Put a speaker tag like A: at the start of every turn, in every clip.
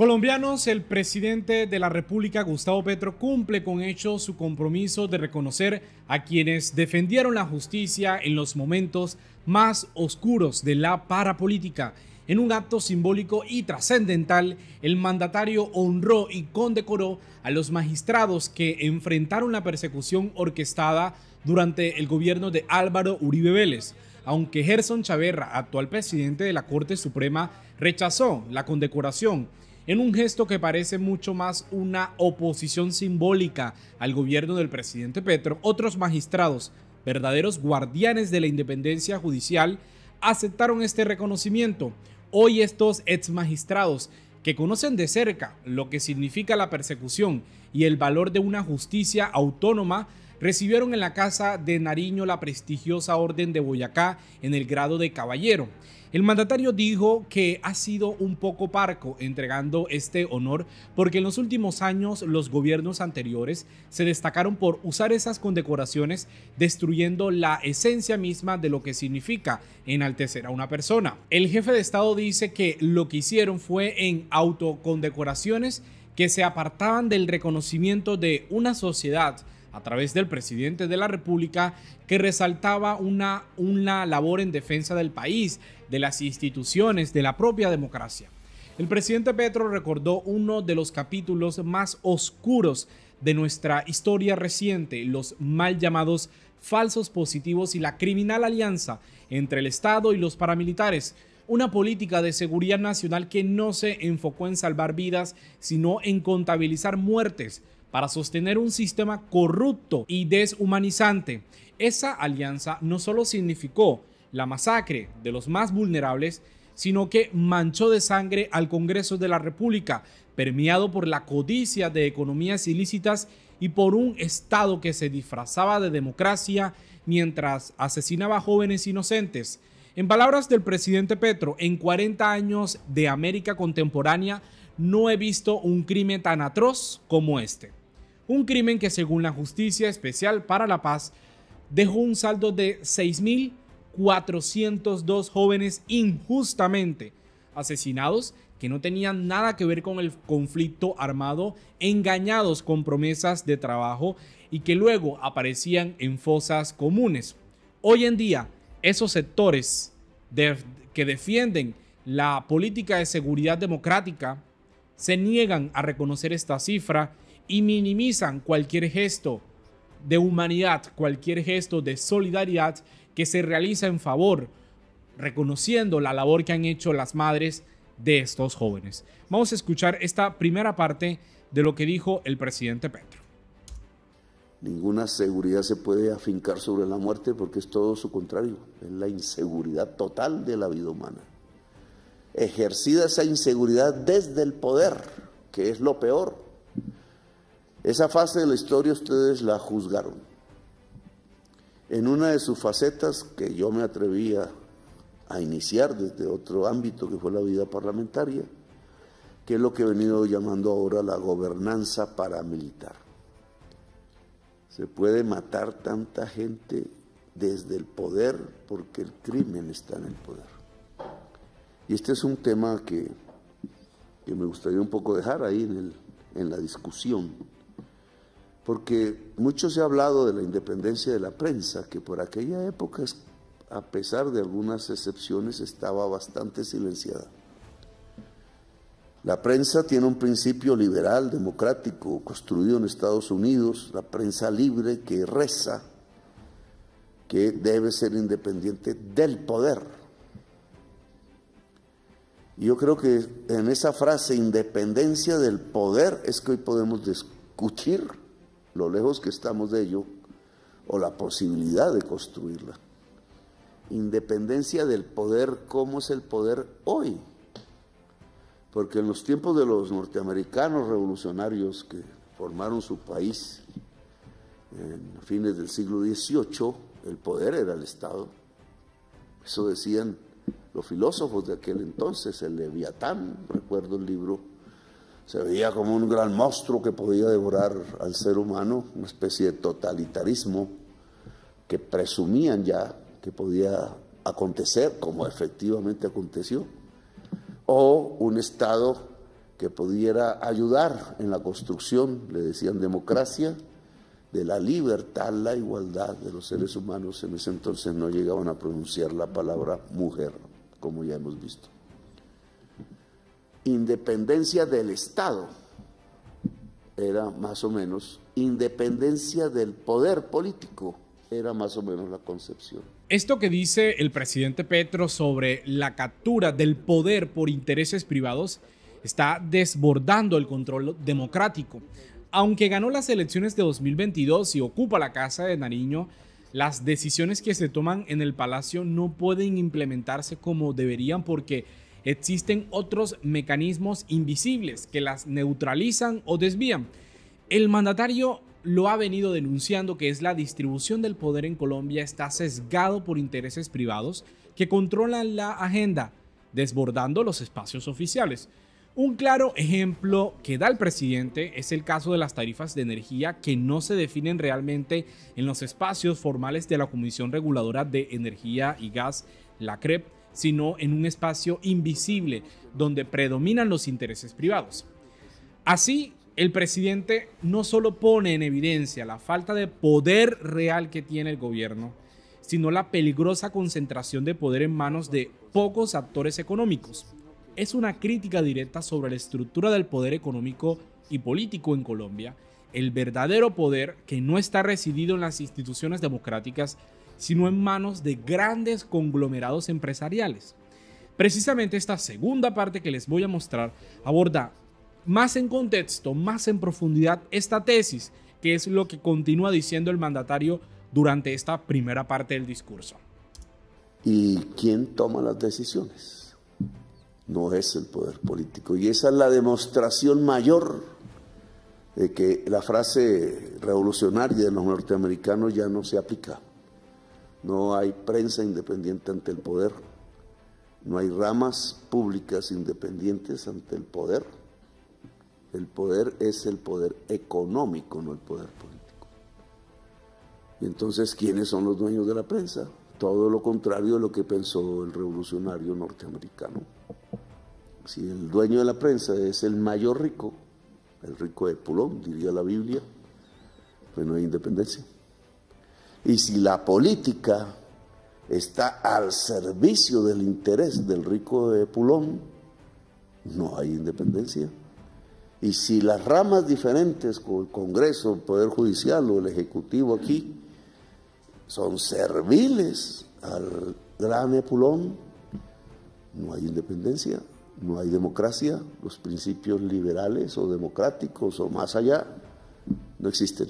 A: Colombianos, el presidente de la República, Gustavo Petro, cumple con hechos su compromiso de reconocer a quienes defendieron la justicia en los momentos más oscuros de la parapolítica. En un acto simbólico y trascendental, el mandatario honró y condecoró a los magistrados que enfrentaron la persecución orquestada durante el gobierno de Álvaro Uribe Vélez, aunque Gerson Chaverra, actual presidente de la Corte Suprema, rechazó la condecoración en un gesto que parece mucho más una oposición simbólica al gobierno del presidente Petro. Otros magistrados, verdaderos guardianes de la independencia judicial, aceptaron este reconocimiento. Hoy estos exmagistrados, que conocen de cerca lo que significa la persecución y el valor de una justicia autónoma, recibieron en la Casa de Nariño la prestigiosa Orden de Boyacá en el grado de caballero. El mandatario dijo que ha sido un poco parco entregando este honor porque en los últimos años los gobiernos anteriores se destacaron por usar esas condecoraciones destruyendo la esencia misma de lo que significa enaltecer a una persona. El jefe de Estado dice que lo que hicieron fue en autocondecoraciones que se apartaban del reconocimiento de una sociedad a través del presidente de la República, que resaltaba una labor en defensa del país, de las instituciones, de la propia democracia. El presidente Petro recordó uno de los capítulos más oscuros de nuestra historia reciente, los mal llamados falsos positivos y la criminal alianza entre el Estado y los paramilitares. Una política de seguridad nacional que no se enfocó en salvar vidas, sino en contabilizar muertes, para sostener un sistema corrupto y deshumanizante. Esa alianza no solo significó la masacre de los más vulnerables, sino que manchó de sangre al Congreso de la República, permeado por la codicia de economías ilícitas y por un Estado que se disfrazaba de democracia mientras asesinaba a jóvenes inocentes. En palabras del presidente Petro, en 40 años de América contemporánea no he visto un crimen tan atroz como este. Un crimen que, según la Justicia Especial para la Paz, dejó un saldo de 6.402 jóvenes injustamente asesinados que no tenían nada que ver con el conflicto armado, engañados con promesas de trabajo y que luego aparecían en fosas comunes. Hoy en día, esos sectores que defienden la política de seguridad democrática se niegan a reconocer esta cifra y minimizan cualquier gesto de humanidad, cualquier gesto de solidaridad que se realiza en favor, reconociendo la labor que han hecho las madres de estos jóvenes. Vamos a escuchar esta primera parte de lo que dijo el presidente Petro.
B: Ninguna seguridad se puede afincar sobre la muerte porque es todo su contrario, es la inseguridad total de la vida humana. Ejercida esa inseguridad desde el poder, que es lo peor. Esa fase de la historia ustedes la juzgaron. En una de sus facetas que yo me atrevía a iniciar desde otro ámbito que fue la vida parlamentaria, que es lo que he venido llamando ahora la gobernanza paramilitar. Se puede matar tanta gente desde el poder porque el crimen está en el poder. Y este es un tema que me gustaría un poco dejar ahí en la discusión, porque mucho se ha hablado de la independencia de la prensa, que por aquella época, a pesar de algunas excepciones, estaba bastante silenciada. La prensa tiene un principio liberal, democrático, construido en Estados Unidos, la prensa libre que reza que debe ser independiente del poder. Y yo creo que en esa frase, independencia del poder, es que hoy podemos discutir lo lejos que estamos de ello o la posibilidad de construirla. Independencia del poder, ¿cómo es el poder hoy? Porque en los tiempos de los norteamericanos revolucionarios que formaron su país en fines del siglo XVIII, el poder era el Estado. Eso decían los filósofos de aquel entonces. El Leviatán, recuerdo el libro, se veía como un gran monstruo que podía devorar al ser humano, una especie de totalitarismo que presumían ya que podía acontecer, como efectivamente aconteció, o un Estado que pudiera ayudar en la construcción, le decían democracia, de la libertad, la igualdad de los seres humanos. En ese entonces no llegaban a pronunciar la palabra mujer, como ya hemos visto. Independencia del Estado era más o menos, independencia del poder político era más o menos la concepción.
A: Esto que dice el presidente Petro sobre la captura del poder por intereses privados está desbordando el control democrático. Aunque ganó las elecciones de 2022 y ocupa la Casa de Nariño, las decisiones que se toman en el Palacio no pueden implementarse como deberían porque existen otros mecanismos invisibles que las neutralizan o desvían. El mandatario lo ha venido denunciando, que es la distribución del poder en Colombia está sesgado por intereses privados que controlan la agenda, desbordando los espacios oficiales. Un claro ejemplo que da el presidente es el caso de las tarifas de energía que no se definen realmente en los espacios formales de la Comisión Reguladora de Energía y Gas, la CREP, sino en un espacio invisible donde predominan los intereses privados. Así, el presidente no solo pone en evidencia la falta de poder real que tiene el gobierno, sino la peligrosa concentración de poder en manos de pocos actores económicos. Es una crítica directa sobre la estructura del poder económico y político en Colombia, el verdadero poder que no está residido en las instituciones democráticas, sino en manos de grandes conglomerados empresariales. Precisamente esta segunda parte que les voy a mostrar aborda más en contexto, más en profundidad esta tesis, que es lo que continúa diciendo el mandatario durante esta primera parte del discurso.
B: ¿Y quién toma las decisiones? No es el poder político. Y esa es la demostración mayor de que la frase revolucionaria de los norteamericanos ya no se aplica. No hay prensa independiente ante el poder. No hay ramas públicas independientes ante el poder. El poder es el poder económico, no el poder político. Y entonces, ¿quiénes son los dueños de la prensa? Todo lo contrario de lo que pensó el revolucionario norteamericano. Si el dueño de la prensa es el mayor rico, el rico de Pulón, diría la Biblia, pues no hay independencia. Y si la política está al servicio del interés del rico de Pulón, no hay independencia. Y si las ramas diferentes, como el Congreso, el Poder Judicial o el Ejecutivo aquí, son serviles al gran Epulón, no hay independencia, no hay democracia, los principios liberales o democráticos o más allá no existen.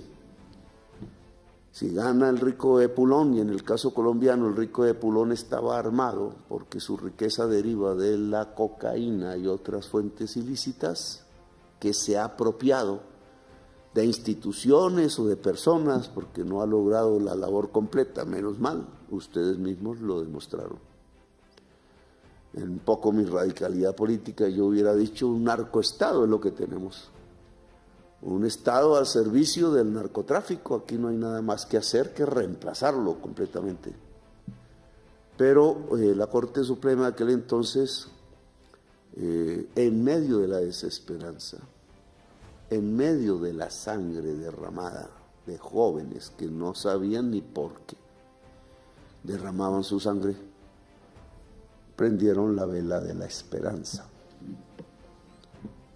B: Si gana el rico de Pulón, y en el caso colombiano el rico de Pulón estaba armado porque su riqueza deriva de la cocaína y otras fuentes ilícitas que se ha apropiado de instituciones o de personas porque no ha logrado la labor completa, menos mal, ustedes mismos lo demostraron. En poco mi radicalidad política yo hubiera dicho un narcoestado es lo que tenemos. Un Estado al servicio del narcotráfico, aquí no hay nada más que hacer que reemplazarlo completamente. Pero la Corte Suprema de aquel entonces, en medio de la desesperanza, en medio de la sangre derramada de jóvenes que no sabían ni por qué derramaban su sangre, prendieron la vela de la esperanza.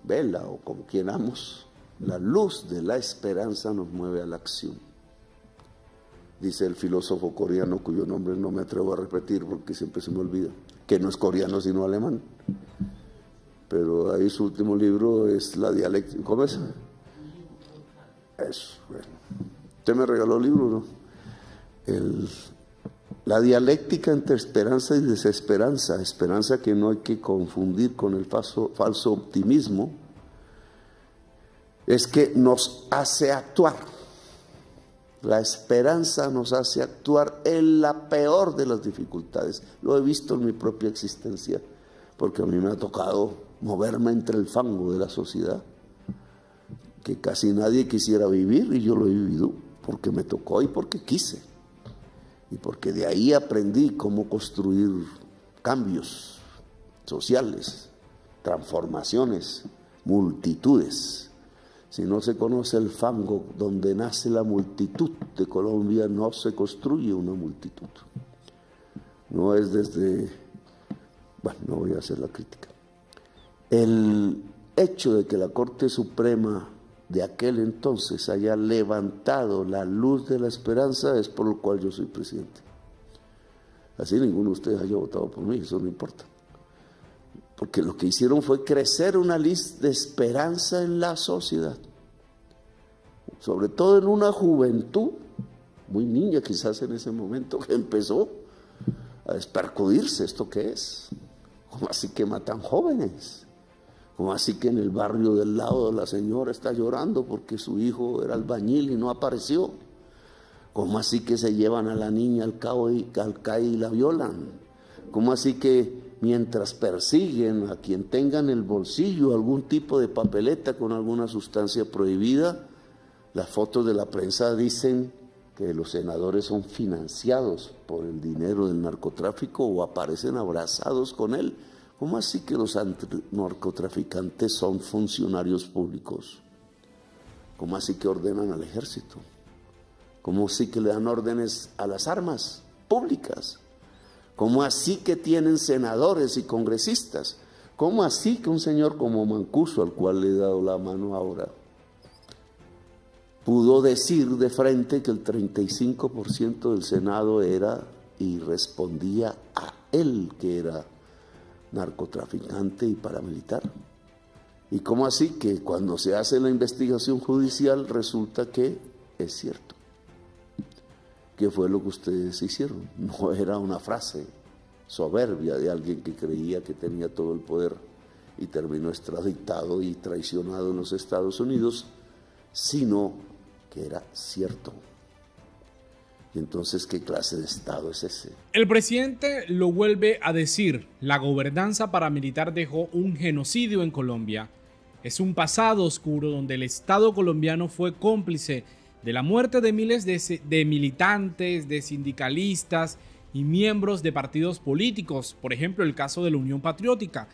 B: Vela, o como quieramos, la luz de la esperanza nos mueve a la acción. Dice el filósofo coreano, cuyo nombre no me atrevo a repetir porque siempre se me olvida, que no es coreano sino alemán. Pero ahí su último libro es La dialéctica. ¿Cómo es? Eso, bueno. Usted me regaló el libro, ¿no? La dialéctica entre esperanza y desesperanza, esperanza que no hay que confundir con el falso optimismo, es que nos hace actuar. La esperanza nos hace actuar en la peor de las dificultades. Lo he visto en mi propia existencia, porque a mí me ha tocado moverme entre el fango de la sociedad, que casi nadie quisiera vivir, y yo lo he vivido porque me tocó y porque quise. Y porque de ahí aprendí cómo construir cambios sociales, transformaciones, multitudes. Si no se conoce el fango donde nace la multitud de Colombia, no se construye una multitud. No es desde... Bueno, no voy a hacer la crítica. El hecho de que la Corte Suprema de aquel entonces haya levantado la luz de la esperanza es por lo cual yo soy presidente. Así ninguno de ustedes haya votado por mí, eso no importa. Porque lo que hicieron fue crecer una luz de esperanza en la sociedad. Sobre todo en una juventud, muy niña quizás en ese momento, que empezó a despercudirse. ¿Esto qué es? ¿Cómo así que matan jóvenes? ¿Cómo así que en el barrio del lado la señora está llorando porque su hijo era albañil y no apareció? ¿Cómo así que se llevan a la niña al CAI y la violan? ¿Cómo así que mientras persiguen a quien tenga en el bolsillo algún tipo de papeleta con alguna sustancia prohibida, las fotos de la prensa dicen que los senadores son financiados por el dinero del narcotráfico o aparecen abrazados con él? ¿Cómo así que los narcotraficantes son funcionarios públicos? ¿Cómo así que ordenan al ejército? ¿Cómo así que le dan órdenes a las armas públicas? ¿Cómo así que tienen senadores y congresistas? ¿Cómo así que un señor como Mancuso, al cual le he dado la mano ahora, pudo decir de frente que el 35% del Senado era y respondía a él que era narcotraficante y paramilitar? ¿Y cómo así que cuando se hace la investigación judicial resulta que es cierto? ¿Qué fue lo que ustedes hicieron? No era una frase soberbia de alguien que creía que tenía todo el poder y terminó extraditado y traicionado en los Estados Unidos, sino que era cierto. Y entonces, ¿qué clase de Estado es ese?
A: El presidente lo vuelve a decir: la gobernanza paramilitar dejó un genocidio en Colombia. Es un pasado oscuro donde el Estado colombiano fue cómplice de la muerte de miles de militantes, de sindicalistas y miembros de partidos políticos, por ejemplo el caso de la Unión Patriótica.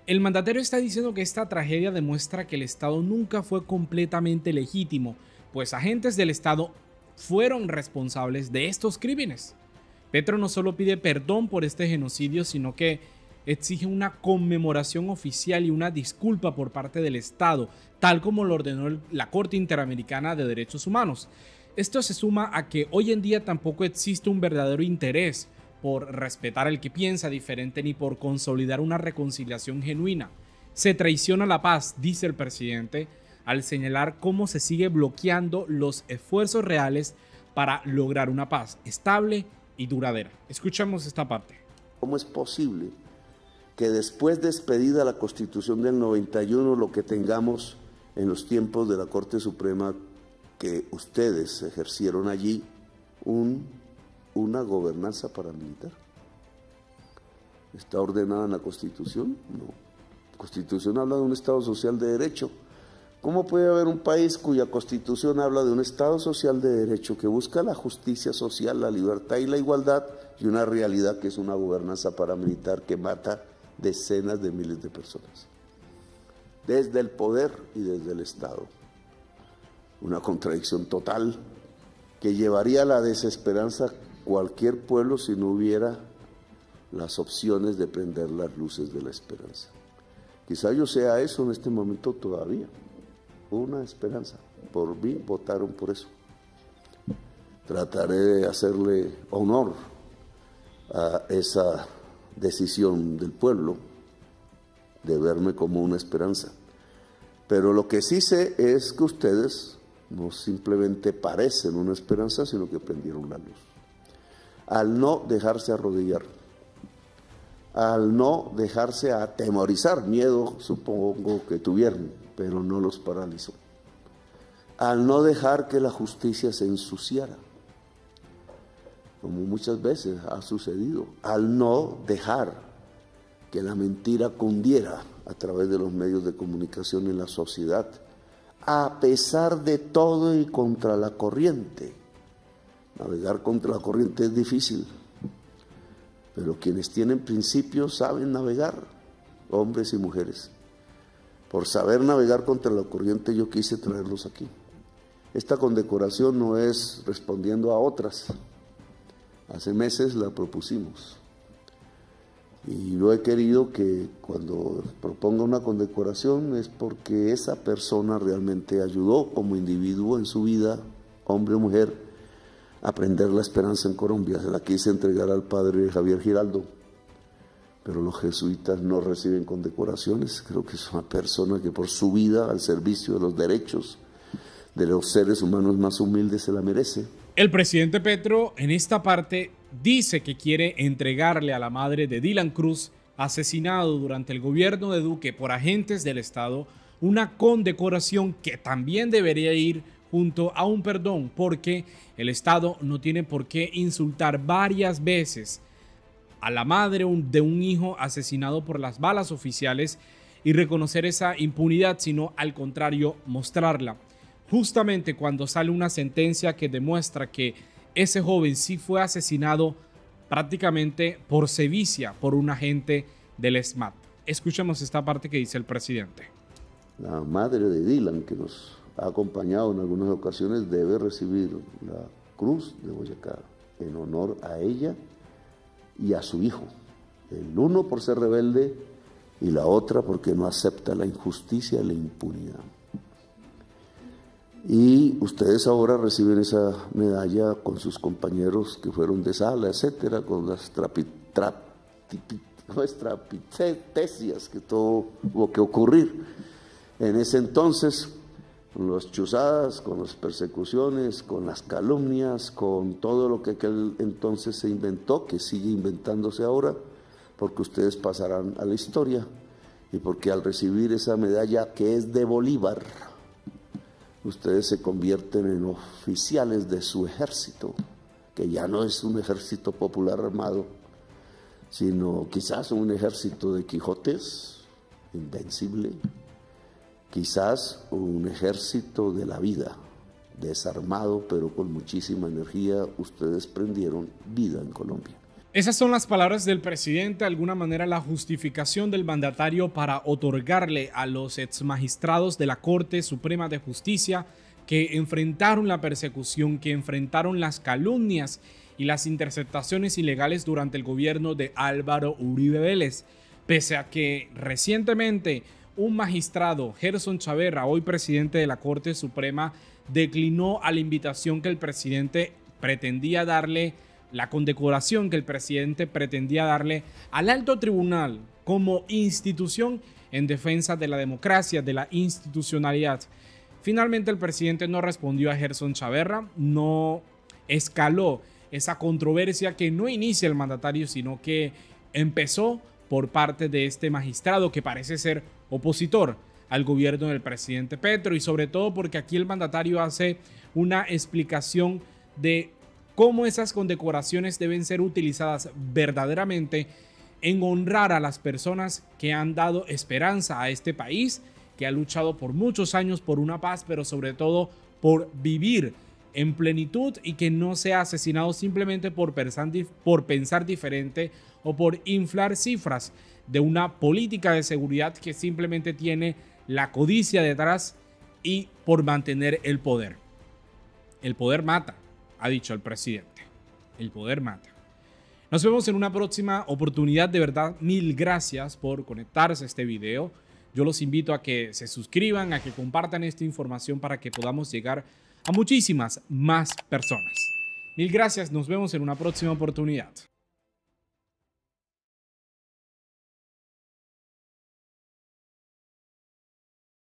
A: El mandatario está diciendo que esta tragedia demuestra que el Estado nunca fue completamente legítimo, pues agentes del Estado fueron responsables de estos crímenes. Petro no solo pide perdón por este genocidio, sino que exige una conmemoración oficial y una disculpa por parte del Estado, tal como lo ordenó la Corte Interamericana de Derechos Humanos. Esto se suma a que hoy en día tampoco existe un verdadero interés por respetar al que piensa diferente ni por consolidar una reconciliación genuina. Se traiciona la paz, dice el presidente, al señalar cómo se sigue bloqueando los esfuerzos reales para lograr una paz estable y duradera. Escuchamos esta parte.
B: ¿Cómo es posible que después de expedida la Constitución del 91 lo que tengamos en los tiempos de la Corte Suprema que ustedes ejercieron allí una gobernanza paramilitar? ¿Está ordenada en la Constitución? No. La Constitución habla de un Estado social de derecho. ¿Cómo puede haber un país cuya Constitución habla de un Estado social de derecho que busca la justicia social, la libertad y la igualdad, y una realidad que es una gobernanza paramilitar que mata decenas de miles de personas? Desde el poder y desde el Estado. Una contradicción total que llevaría a la desesperanza cualquier pueblo si no hubiera las opciones de prender las luces de la esperanza. Quizá yo sea eso en este momento todavía, una esperanza. Por mí votaron por eso. Trataré de hacerle honor a esa decisión del pueblo de verme como una esperanza. Pero lo que sí sé es que ustedes no simplemente parecen una esperanza, sino que prendieron la luz. Al no dejarse arrodillar, al no dejarse atemorizar, miedo supongo que tuvieron, pero no los paralizó. Al no dejar que la justicia se ensuciara, como muchas veces ha sucedido, al no dejar que la mentira cundiera a través de los medios de comunicación en la sociedad, a pesar de todo y contra la corriente. Navegar contra la corriente es difícil, pero quienes tienen principios saben navegar, hombres y mujeres. Por saber navegar contra la corriente yo quise traerlos aquí. Esta condecoración no es respondiendo a otras. Hace meses la propusimos. Y yo he querido que cuando proponga una condecoración es porque esa persona realmente ayudó como individuo en su vida, hombre o mujer, a aprender la esperanza en Colombia. Se la quise entregar al padre Javier Giraldo, pero los jesuitas no reciben condecoraciones. Creo que es una persona que por su vida al servicio de los derechos de los seres humanos más humildes se la merece.
A: El presidente Petro en esta parte dice que quiere entregarle a la madre de Dylan Cruz, asesinado durante el gobierno de Duque por agentes del Estado, una condecoración que también debería ir junto a un perdón, porque el Estado no tiene por qué insultar varias veces a la madre de un hijo asesinado por las balas oficiales y reconocer esa impunidad, sino al contrario, mostrarla. Justamente cuando sale una sentencia que demuestra que ese joven sí fue asesinado prácticamente por sevicia por un agente del SMAT. Escuchemos esta parte que dice el presidente.
B: La madre de Dylan, que nos ha acompañado en algunas ocasiones, debe recibir la Cruz de Boyacá en honor a ella y a su hijo. El uno por ser rebelde y la otra porque no acepta la injusticia y la impunidad. Y ustedes ahora reciben esa medalla con sus compañeros que fueron de sala, etcétera, con las trapitecias que todo tuvo que ocurrir en ese entonces, con las chuzadas, con las persecuciones, con las calumnias, con todo lo que aquel entonces se inventó, que sigue inventándose ahora, porque ustedes pasarán a la historia y porque al recibir esa medalla que es de Bolívar, ustedes se convierten en oficiales de su ejército, que ya no es un ejército popular armado, sino quizás un ejército de Quijotes, invencible, quizás un ejército de la vida, desarmado pero con muchísima energía. Ustedes prendieron vida en Colombia.
A: Esas son las palabras del presidente, de alguna manera la justificación del mandatario para otorgarle a los exmagistrados de la Corte Suprema de Justicia que enfrentaron la persecución, que enfrentaron las calumnias y las interceptaciones ilegales durante el gobierno de Álvaro Uribe Vélez, pese a que recientemente un magistrado, Gerson Chaverra, hoy presidente de la Corte Suprema, declinó a la invitación que el presidente pretendía darle, la condecoración que el presidente pretendía darle al alto tribunal como institución en defensa de la democracia, de la institucionalidad. Finalmente el presidente no respondió a Gerson Chaverra, no escaló esa controversia que no inicia el mandatario, sino que empezó por parte de este magistrado que parece ser opositor al gobierno del presidente Petro, y sobre todo porque aquí el mandatario hace una explicación de cómo esas condecoraciones deben ser utilizadas verdaderamente en honrar a las personas que han dado esperanza a este país, que ha luchado por muchos años por una paz, pero sobre todo por vivir en plenitud y que no sea asesinado simplemente por pensar diferente o por inflar cifras de una política de seguridad que simplemente tiene la codicia detrás y por mantener el poder. El poder mata, ha dicho el presidente. El poder mata. Nos vemos en una próxima oportunidad. De verdad, mil gracias por conectarse a este video. Yo los invito a que se suscriban, a que compartan esta información para que podamos llegar a muchísimas más personas. Mil gracias, nos vemos en una próxima oportunidad.